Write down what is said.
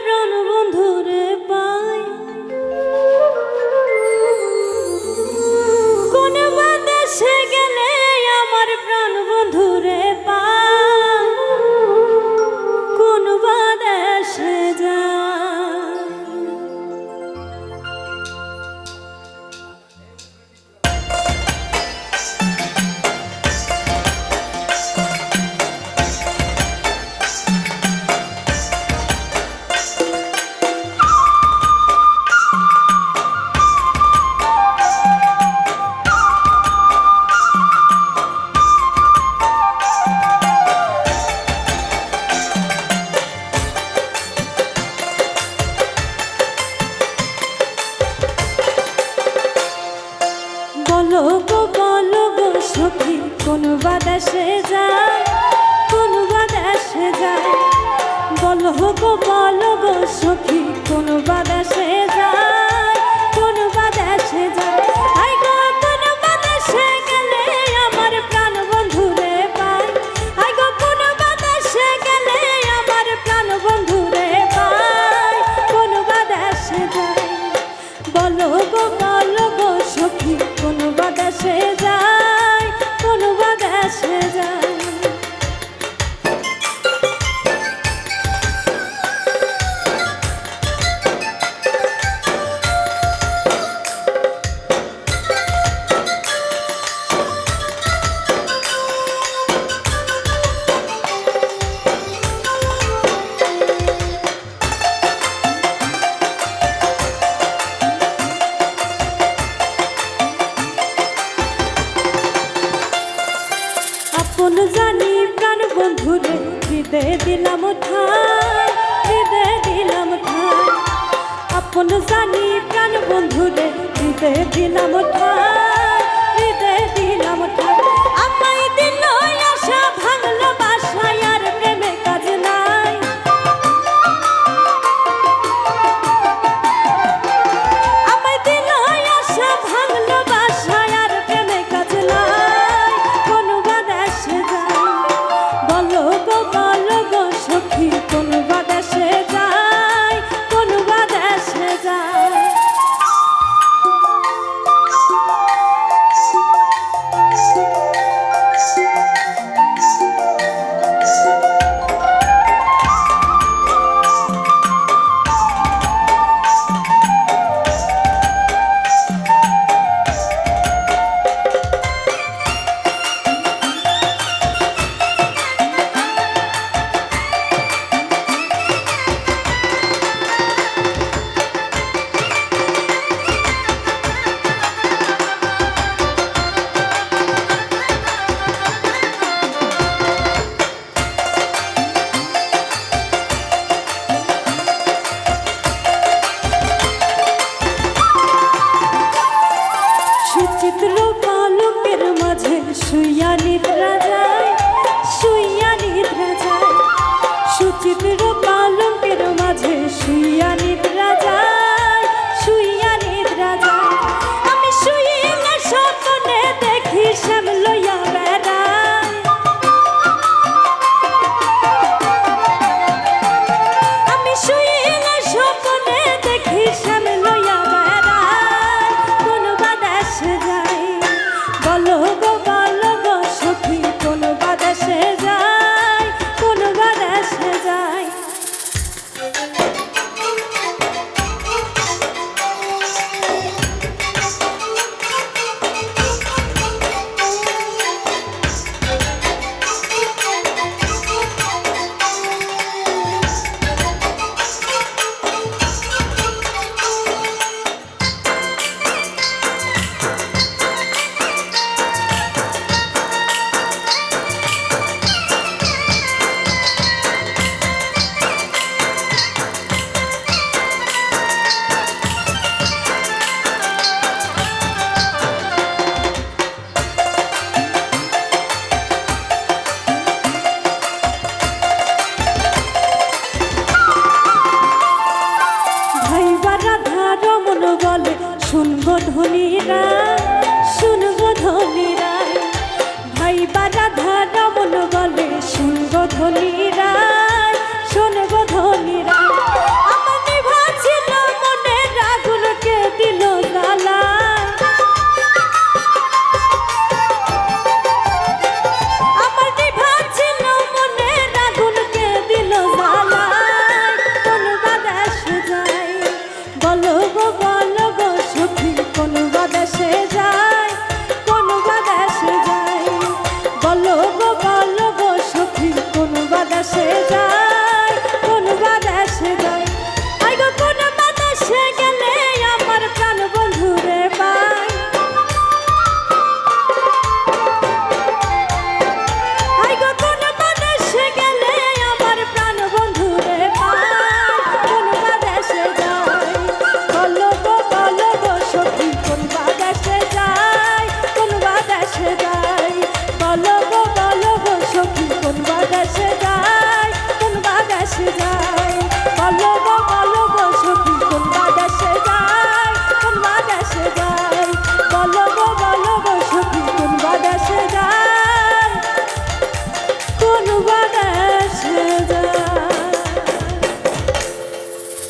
প্রাণ বন্ধুরে পাই, কোন বা দেশে গেলে আমার প্রাণ বন্ধুরে পাই, কোন বা দেশে যায়। বলো গো সখী, কোন বা দেশে যায়, কোন বা দেশে যায়। বলো গো সখী, কোন বা দেশে যায়, কোন বা দেশে যায়। আই গো কোন বা দেশে গেলে আমার প্রাণ বন্ধুরে পাই, আই গো কোন বা দেশে গেলে আমার প্রাণ বন্ধুরে পাই, কোন বা দেশে যায়। বলো গো সখী, কোন বা দেশে যায়, কোন বা দেশে যায়। আপন জানি প্রাণ বন্ধুরে হৃদয়ে দিলাম ঠাই, হৃদয়ে দিলাম ঠাই। আপন জানি প্রাণ বন্ধুরে হৃদয়ে দিলাম ঠাই, হৃদয়ে দিলাম ঠাই। আমায় দিল আশা, ভাঙলো বাসা, আর প্রেমে কাজ নাই। আমায় দিল আশা, ভাঙলো বাসা, আর প্রেমে কাজ নাই, কোন বা দেশে যায়। বলো গো সখী, কোন বা দেশে যায়, কোন বা দেশে যায়। সুচিত্র পালকের মাঝে শুইয়া নিদ্রা যায়, শুইয়া নিদ্রা যায়। সুচিত্র পালকের মাঝে শুইয়া নিদ্রা যায়, শুইয়া নিদ্রা যায়। আমি শুইলে স্বপ্নে দেখি শ্যাম লইয়া বেড়ায়, আমি শুইলে স্বপ্নে দেখি শ্যাম লইয়া বেড়ায়, কোন বা দেশে যায়। বলো গো সখী, কোন বা দেশে যায়, কোন বা দেশে যায়। বাতাসে যায়